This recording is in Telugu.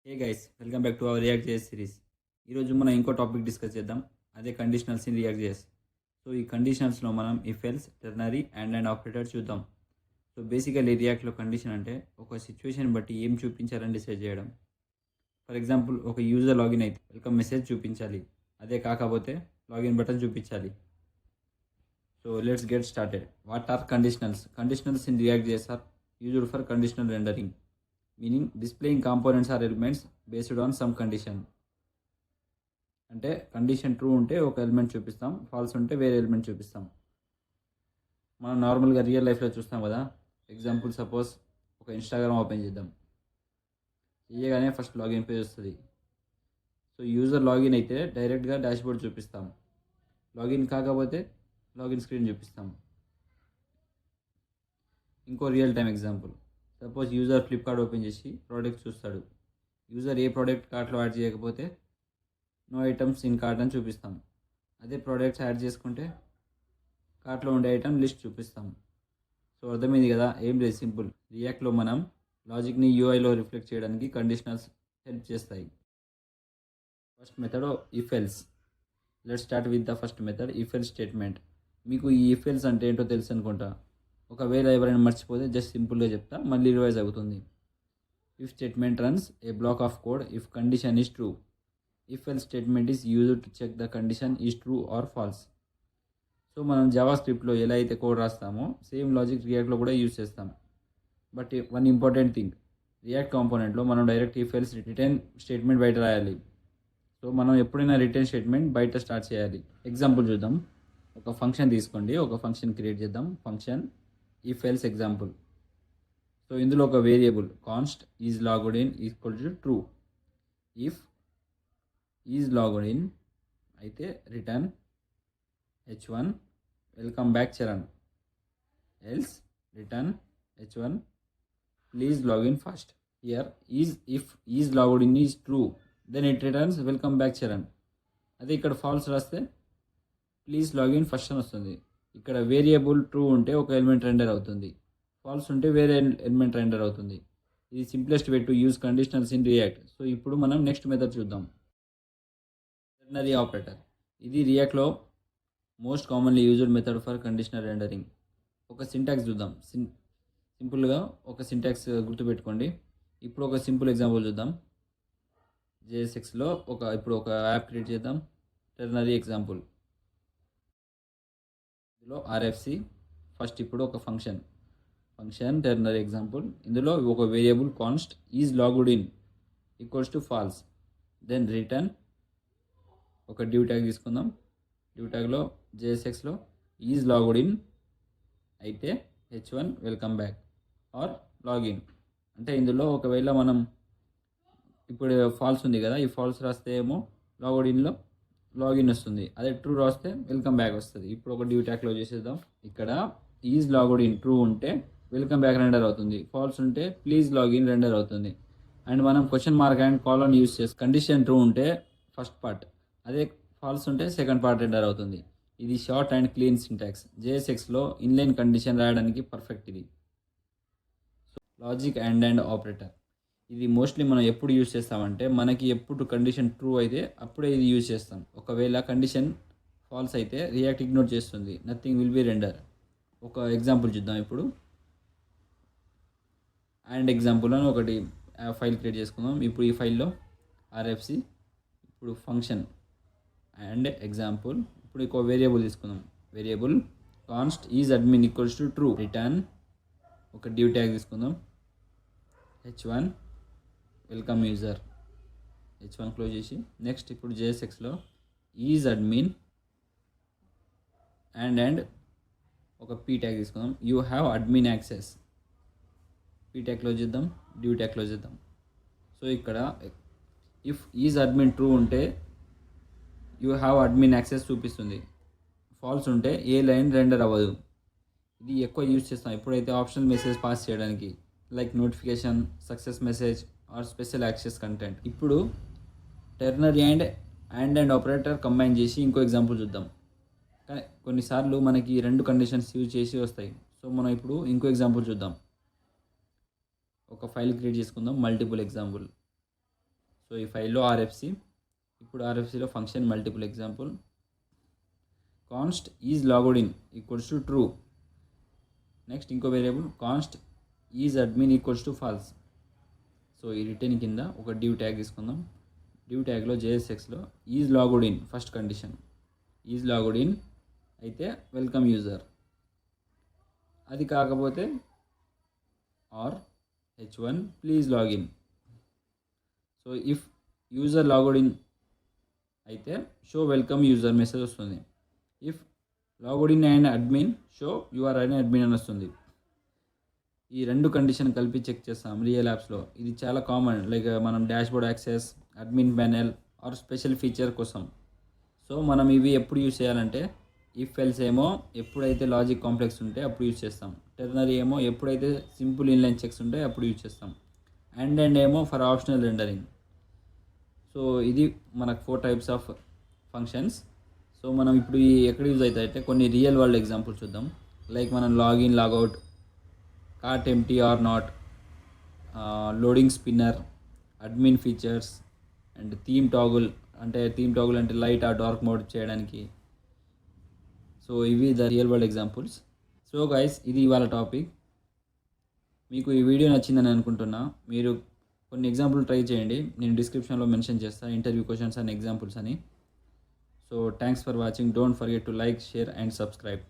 Hey guys, welcome back to our React JS series. ఈరోజు మనం ఇంకో టాపిక్ డిస్కస్ చేద్దాం. అదే conditionals in React JS. So ఈ కండిషనల్స్లో మనం if else, ternary, and operator చూద్దాం. సో బేసికల్లీ రియాక్ట్లో కండిషన్ అంటే ఒక సిచ్యువేషన్ బట్టి ఏం చూపించాలని డిసైడ్ చేయడం. ఫర్ ఎగ్జాంపుల్, ఒక యూజర్ లాగిన్ అయితే వెల్కమ్ మెసేజ్ చూపించాలి. అదే కాకపోతే లాగిన్ బటన్ చూపించాలి. So let's get started. What are conditionals? Conditionals in React JS are used for conditional rendering, meaning displaying components or elements based on some condition. అంటే కండిషన్ ట్రూ ఉంటే ఒక ఎలిమెంట్ చూపిస్తాం, ఫాల్స్ ఉంటే వేరే ఎలిమెంట్ చూపిస్తాం. మనం నార్మల్గా రియల్ లైఫ్లో చూస్తాం కదా. ఎగ్జాంపుల్, సపోజ్ ఒక ఇన్స్టాగ్రామ్ ఓపెన్ చేద్దాం. చేయగానే ఫస్ట్ లాగిన్ పేజ్ వస్తుంది. సో యూజర్ లాగిన్ అయితే డైరెక్ట్గా డాష్బోర్డ్ చూపిస్తాం. లాగిన్ కాకపోతే లాగిన్ స్క్రీన్ చూపిస్తాం. ఇంకో real time example, suppose user Flipkart open చేసి ప్రోడక్ట్ చూస్తాడు. యూజర్ ఏ ప్రోడక్ట్ కార్ట్లో యాడ్ చేయకపోతే నో ఐటమ్స్ ఇన్ కార్ట్ అని చూపిస్తాం. అదే ప్రోడక్ట్స్ యాడ్ చేసుకుంటే కార్ట్లో ఉండే ఐటమ్ లిస్ట్ చూపిస్తాం. సో అర్థమైంది కదా, ఏం లేదు, సింపుల్. రియాక్ట్లో మనం లాజిక్ని యూఐలో రిఫ్లెక్ట్ చేయడానికి కండిషనల్స్ హెల్ప్ చేస్తాయి. First method if else. Let's start with the first method, if else statement. మీకు ఈ ఇఫ్ ఎల్స్ అంటే ఏంటో తెలుసు అనుకుంటా. ఒకవేళ ఎవరైనా మర్చిపోతే జస్ట్ సింపుల్గా చెప్తా, మళ్ళీ రివైజ్ అవుతుంది. If statement runs a block of code if condition is true. If else statement is used to check the condition is true or false. So మనం జావా స్క్రిప్ట్లో ఎలా అయితే కోడ్ రాస్తామో సేమ్ లాజిక్ రియాక్ట్లో కూడా యూజ్ చేస్తాం. But one important thing, React కాంపోనెంట్లో మనం direct if else return statement బయట రాయాలి. సో మనం ఎప్పుడైనా రిటర్న్ స్టేట్మెంట్ బయట స్టార్ట్ చేయాలి. ఎగ్జాంపుల్ చూద్దాం. ఒక ఫంక్షన్ తీసుకోండి, ఒక ఫంక్షన్ క్రియేట్ చేద్దాం. Function if else example. So ఇందులో ఒక variable const is logged in equal to true. If is logged in అయితే return h1 welcome back Charan. Else return h1 please login first. Here if is logged in is true, then it returns welcome back Charan. అదే ఇక్కడ ఫాల్స్ రాస్తే ప్లీజ్ లాగిన్ ఫస్ట్ అని వస్తుంది. ఇక్కడ వేరియబుల్ ట్రూ ఉంటే ఒక ఎలిమెంట్ రెండర్ అవుతుంది, ఫాల్స్ ఉంటే వేరే ఎలిమెంట్ రెండర్ అవుతుంది. ఇది simplest way to use conditionals in React. So ఇప్పుడు మనం నెక్స్ట్ మెథడ్ చూద్దాం, టెర్నరీ ఆపరేటర్. ఇది రియాక్ట్లో most commonly used method for conditional rendering. ఒక సింటాక్స్ చూద్దాం. సింపుల్గా ఒక సింటాక్స్ గుర్తుపెట్టుకోండి. ఇప్పుడు ఒక సింపుల్ ఎగ్జాంపుల్ చూద్దాం. JSXలో ఇప్పుడు ఒక యాప్ క్రియేట్ చేద్దాం. Ternary example. ఇందులో RFC ఫస్ట్. ఇప్పుడు ఒక ఫంక్షన్ టెర్నరీ ఎగ్జాంపుల్. ఇందులో ఒక variable const is logged in equals to false. Then return ఒక డ్యూ ట్యాగ్ తీసుకుందాం. డ్యూ ట్యాగ్లో JSXలో ఈజ్ లాగ్డ్ ఇన్ అయితే h1 welcome back or login. అంటే ఇందులో ఒకవేళ మనం ఇప్పుడు ఫాల్స్ ఉంది కదా, ఈ ఫాల్స్ రాస్తే ఏమో లాగ్డ్ ఇన్లో లాగిన్ వస్తుంది. అదే ట్రూ రాస్తే వెల్కమ్ బ్యాక్ వస్తుంది. ఇప్పుడు ఒక డ్యూ ట్యాగ్ క్లోజ్ చేసేద్దాం. ఇక్కడ ఈజ్ లాగ్డ్ ఇన్ ట్రూ ఉంటే వెల్కమ్ బ్యాక్ రెండర్ అవుతుంది, ఫాల్స్ ఉంటే ప్లీజ్ లాగిన్ రెండర్ అవుతుంది. అండ్ మనం question mark and colon use చేసి కండిషన్ ట్రూ ఉంటే ఫస్ట్ పార్ట్, అదే ఫాల్స్ ఉంటే సెకండ్ పార్ట్ రెండర్ అవుతుంది. ఇది షార్ట్ అండ్ క్లీన్ సింటాక్స్. JSXలో ఇన్లైన్ కండిషన్ రాయడానికి పర్ఫెక్ట్ ఇది. So logic and operator. ఇది మోస్ట్లీ మనం ఎప్పుడు యూజ్ చేస్తామంటే మనకి ఎప్పుడు కండిషన్ ట్రూ అయితే అప్పుడే ఇది యూజ్ చేస్తాం. ఒకవేళ కండిషన్ ఫాల్స్ అయితే రియాక్ట్ ఇగ్నోర్ చేస్తుంది, నథింగ్ విల్ బి రెండర్. ఒక ఎగ్జాంపుల్ చూద్దాం. ఇప్పుడు అండ్ ఎగ్జాంపుల్ అని ఒకటి ఫైల్ క్రియేట్ చేసుకుందాం. ఇప్పుడు ఈ ఫైల్లో RFC, ఇప్పుడు ఫంక్షన్ అండ్ ఎగ్జాంపుల్. ఇప్పుడు ఒక వేరియబుల్ తీసుకుందాం. Variable const is admin equals to true. Return ఒక డ్యూ ట్యాగ్ తీసుకుందాం. h1 welcome user. h1 close చేసి నెక్స్ట్ ఇప్పుడు JSXలో ఈజ్ అడ్మిన్ అండ్ ఒక p ట్యాగ్ తీసుకుందాం. You have admin access. p tag close చేద్దాం, డ్యూ ట్యాగ్ క్లోజ్ చేద్దాం. సో ఇక్కడ ఇఫ్ ఈజ్ అడ్మిన్ ట్రూ ఉంటే యూ హ్యావ్ అడ్మిన్ యాక్సెస్ చూపిస్తుంది, ఫాల్స్ ఉంటే ఏ లైన్ రెండర్ అవ్వదు. ఇది ఎక్కువ యూజ్ చేస్తాం ఎప్పుడైతే ఆప్షనల్ మెసేజ్ పాస్ చేయడానికి, like notification, success message or special access content. ఇప్పుడు టెర్నరీ అండ్ ఆపరేటర్ కంబైన్ చేసి ఇంకో ఎగ్జాంపుల్ చూద్దాం. కానీ కొన్నిసార్లు మనకి రెండు కండిషన్స్ యూజ్ చేసి వస్తాయి. సో మనం ఇప్పుడు ఇంకో ఎగ్జాంపుల్ చూద్దాం. ఒక ఫైల్ క్రియేట్ చేసుకుందాం, మల్టిపుల్ ఎగ్జాంపుల్. సో ఈ ఫైల్లో ఆర్ఎఫ్సి. ఇప్పుడు ఆర్ఎఫ్సిలో function multiple example. Const is logged in equals to true. Next ఇంకో variable const is admin equals to false. So ఈ రిటర్న్ కింద ఒక డివ్ ట్యాగ్ తీసుకుందాం. డివ్ ట్యాగ్లో జేఎస్ఎక్స్లో is logged in first condition. Is logged in అయితే వెల్కమ్ యూజర్. అది కాకపోతే or h1 please login. So if user logged in అయితే షో వెల్కమ్ యూజర్ మెసేజ్ వస్తుంది. If logged in and admin show you're an admin అని వస్తుంది. ఈ రెండు కండిషన్ కలిపి చెక్ చేస్తాం రియల్ యాప్స్లో. ఇది చాలా కామన్, లైక్ మనం dashboard access, admin panel or special feature కోసం. సో మనం ఇవి ఎప్పుడు యూజ్ చేయాలంటే ఇఫ్ ఎల్స్ ఏమో ఎప్పుడైతే లాజిక్ కాంప్లెక్స్ ఉంటే అప్పుడు యూజ్ చేస్తాం. టెర్నరీ ఏమో ఎప్పుడైతే సింపుల్ ఇన్లైన్ చెక్స్ ఉంటే అప్పుడు యూజ్ చేస్తాం. అండ్ ఏమో ఫర్ ఆప్షనల్ రెండరింగ్. సో ఇది మనకు 4 టైప్స్ ఆఫ్ ఫంక్షన్స్. సో మనం ఇప్పుడు ఈ ఎక్కడ యూజ్ అవుతాయి అంటే కొన్ని రియల్ వరల్డ్ ఎగ్జాంపుల్ చూద్దాం. లైక్ మనం login, logout, cart empty are not, loading spinner, admin features and theme toggle అంటే లైట్ ఆ డార్క్ మోడ్ చేయడానికి. సో ఇవి the real world examples. So guys, ఇది ఇవాళ టాపిక్. మీకు ఈ వీడియో నచ్చిందని అనుకుంటున్నా. మీరు కొన్ని ఎగ్జాంపుల్ ట్రై చేయండి. నేను డిస్క్రిప్షన్లో మెన్షన్ చేస్తాను ఇంటర్వ్యూ క్వశ్చన్స్ అండ్ ఎగ్జాంపుల్స్ అని. So thanks for watching. Don't forget to like, share and subscribe.